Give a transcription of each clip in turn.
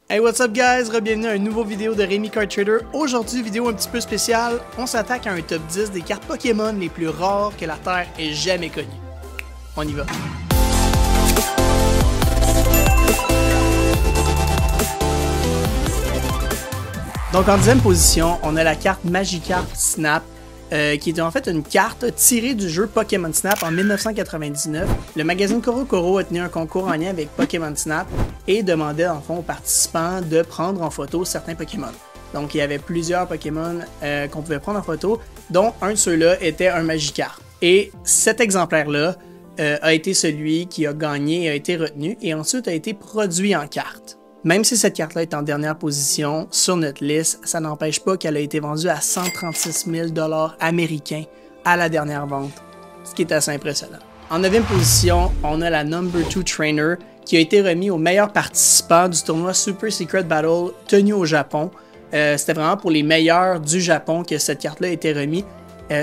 Hey, what's up guys? Bienvenue à une nouvelle vidéo de Rémi Card Trader. Aujourd'hui, vidéo un petit peu spéciale. On s'attaque à un top 10 des cartes Pokémon les plus rares que la Terre ait jamais connues. On y va. Donc en 10e position, on a la carte Magikarp Snap, qui était en fait une carte tirée du jeu Pokémon Snap en 1999. Le magazine CoroCoro a tenu un concours en lien avec Pokémon Snap et demandait en fond aux participants de prendre en photo certains Pokémon. Donc il y avait plusieurs Pokémon qu'on pouvait prendre en photo, dont un de ceux-là était un Magikarp. Et cet exemplaire-là a été celui qui a gagné et a été retenu, et ensuite a été produit en carte. Même si cette carte-là est en dernière position sur notre liste, ça n'empêche pas qu'elle a été vendue à 136 000 $ américains à la dernière vente, ce qui est assez impressionnant. En 9e position, on a la Number 2 Trainer qui a été remis au meilleur participant du tournoi Super Secret Battle tenu au Japon. C'était vraiment pour les meilleurs du Japon que cette carte-là a été remise.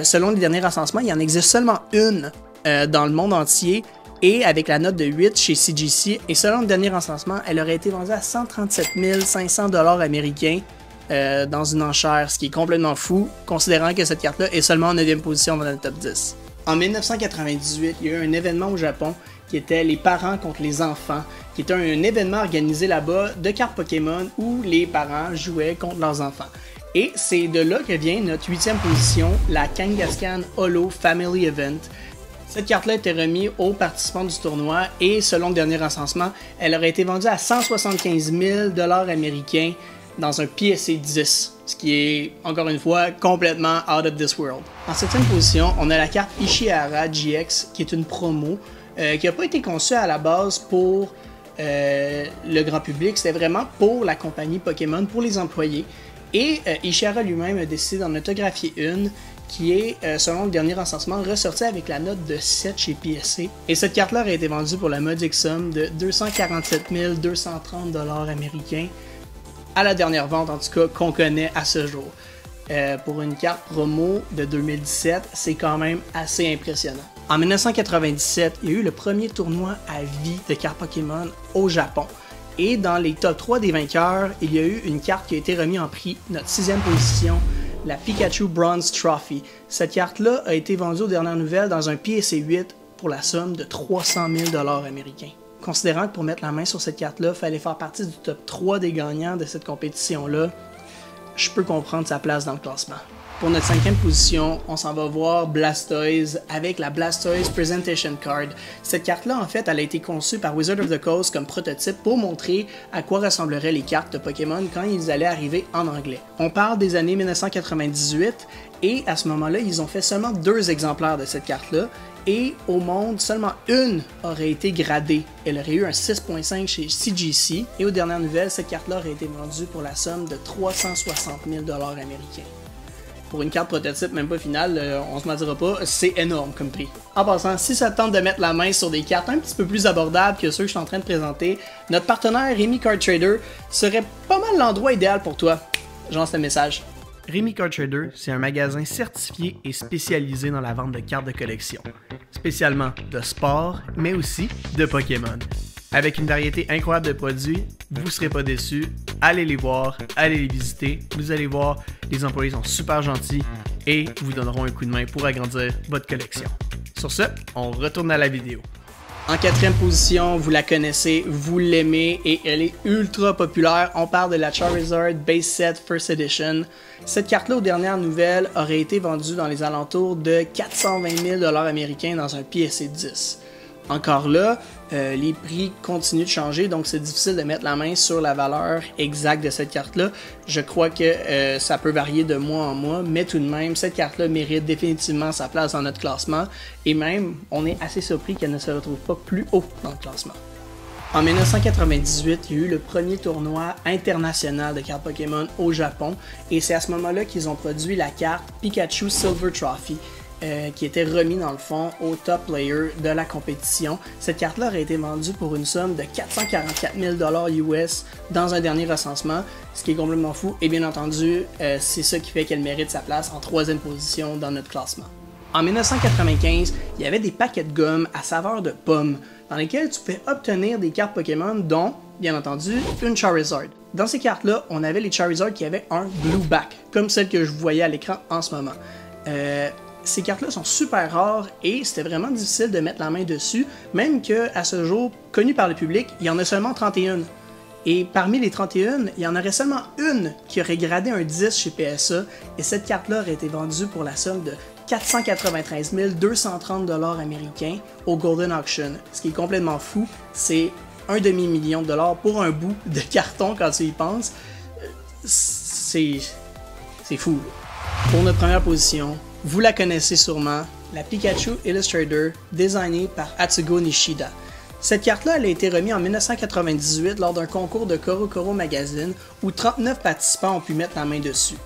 Selon les derniers recensements, il y en existe seulement une dans le monde entier, et avec la note de 8 chez CGC, et selon le dernier recensement, elle aurait été vendue à 137 500 $ américains dans une enchère, ce qui est complètement fou, considérant que cette carte-là est seulement en 9e position dans le top 10. En 1998, il y a eu un événement au Japon qui était les parents contre les enfants, qui était un événement organisé là-bas de cartes Pokémon où les parents jouaient contre leurs enfants. Et c'est de là que vient notre 8e position, la Kangaskhan Holo Family Event. Cette carte-là était remise aux participants du tournoi et selon le dernier recensement, elle aurait été vendue à 175 000 $ américains dans un PSA 10, ce qui est, encore une fois, complètement out of this world. En 7e position, on a la carte Ishihara GX, qui est une promo qui n'a pas été conçue à la base pour le grand public, c'était vraiment pour la compagnie Pokémon, pour les employés. Et Ishihara lui-même a décidé d'en autographier une, qui est, selon le dernier recensement, ressorti avec la note de 7 chez PSA. Et cette carte-là aurait été vendue pour la modique somme de 247 230 $ américains, à la dernière vente en tout cas qu'on connaît à ce jour. Pour une carte promo de 2017, c'est quand même assez impressionnant. En 1997, il y a eu le premier tournoi à vie de cartes Pokémon au Japon. Et dans les top 3 des vainqueurs, il y a eu une carte qui a été remise en prix, notre 6e position, la Pikachu Bronze Trophy. Cette carte-là a été vendue aux dernières nouvelles dans un PSA 8 pour la somme de 300 000 $ américains. Considérant que pour mettre la main sur cette carte-là, il fallait faire partie du top 3 des gagnants de cette compétition-là, je peux comprendre sa place dans le classement. Pour notre 5e position, on s'en va voir Blastoise avec la Blastoise Presentation Card. Cette carte-là, en fait, elle a été conçue par Wizard of the Coast comme prototype pour montrer à quoi ressembleraient les cartes de Pokémon quand ils allaient arriver en anglais. On parle des années 1998 et à ce moment-là, ils ont fait seulement 2 exemplaires de cette carte-là. Et au monde, seulement une aurait été gradée. Elle aurait eu un 6.5 chez CGC. Et aux dernières nouvelles, cette carte-là aurait été vendue pour la somme de 360 000 $ américains. Pour une carte prototype, même pas finale, on se mentira pas, c'est énorme comme prix. En passant, si ça te tente de mettre la main sur des cartes un petit peu plus abordables que ceux que je suis en train de présenter, notre partenaire Rémi Card Trader serait pas mal l'endroit idéal pour toi. Je lance le message. Rémi Card Trader, c'est un magasin certifié et spécialisé dans la vente de cartes de collection, spécialement de sport, mais aussi de Pokémon. Avec une variété incroyable de produits, vous ne serez pas déçus. Allez les voir, allez les visiter. Vous allez voir, les employés sont super gentils et vous donneront un coup de main pour agrandir votre collection. Sur ce, on retourne à la vidéo. En 4e position, vous la connaissez, vous l'aimez et elle est ultra populaire. On parle de la Charizard Base Set First Edition. Cette carte-là, aux dernières nouvelles, aurait été vendue dans les alentours de 420 000 $ américains dans un PSA 10. Encore là, les prix continuent de changer, donc c'est difficile de mettre la main sur la valeur exacte de cette carte-là. Je crois que ça peut varier de mois en mois, mais tout de même, cette carte-là mérite définitivement sa place dans notre classement, et même, on est assez surpris qu'elle ne se retrouve pas plus haut dans le classement. En 1998, il y a eu le premier tournoi international de cartes Pokémon au Japon, et c'est à ce moment-là qu'ils ont produit la carte Pikachu Silver Trophy, qui était remis dans le fond au top player de la compétition. Cette carte-là aurait été vendue pour une somme de 444 000 $ US dans un dernier recensement, ce qui est complètement fou, et bien entendu, c'est ça qui fait qu'elle mérite sa place en 3e position dans notre classement. En 1995, il y avait des paquets de gomme à saveur de pomme, dans lesquels tu pouvais obtenir des cartes Pokémon, dont, bien entendu, une Charizard. Dans ces cartes-là, on avait les Charizard qui avaient un blue back, comme celle que je vous voyais à l'écran en ce moment. Ces cartes-là sont super rares et c'était vraiment difficile de mettre la main dessus, même qu'à ce jour, connu par le public, il y en a seulement 31. Et parmi les 31, il y en aurait seulement une qui aurait gradé un 10 chez PSA, et cette carte-là aurait été vendue pour la somme de 493 230 $ américains au Golden Auction. Ce qui est complètement fou, c'est un demi-million de dollars pour un bout de carton quand tu y penses. C'est fou. Pour notre première position, vous la connaissez sûrement, la Pikachu Illustrator designée par Atsugo Nishida. Cette carte-là, elle a été remise en 1998 lors d'un concours de CoroCoro Magazine où 39 participants ont pu mettre la main dessus.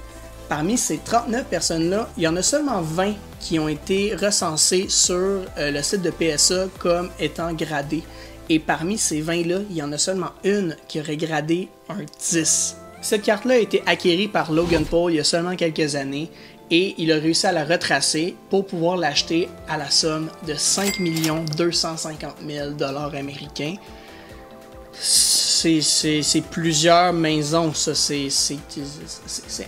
Parmi ces 39 personnes-là, il y en a seulement 20 qui ont été recensées sur le site de PSA comme étant gradées. Et parmi ces 20-là, il y en a seulement une qui aurait gradé un 10. Cette carte-là a été acquérie par Logan Paul il y a seulement quelques années et il a réussi à la retracer pour pouvoir l'acheter à la somme de 5 250 000 $ américains. C'est plusieurs maisons, ça, c'est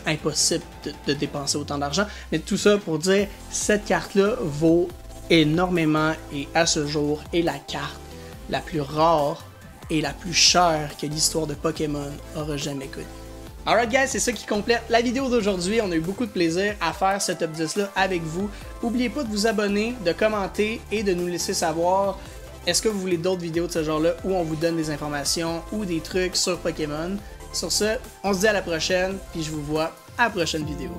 impossible de dépenser autant d'argent. Mais tout ça pour dire, cette carte-là vaut énormément et à ce jour est la carte la plus rare et la plus chère que l'histoire de Pokémon aura jamais connue. Alright guys, c'est ça qui complète la vidéo d'aujourd'hui. On a eu beaucoup de plaisir à faire ce top 10 là avec vous. N'oubliez pas de vous abonner, de commenter et de nous laisser savoir est-ce que vous voulez d'autres vidéos de ce genre-là où on vous donne des informations ou des trucs sur Pokémon. Sur ce, on se dit à la prochaine, puis je vous vois à la prochaine vidéo.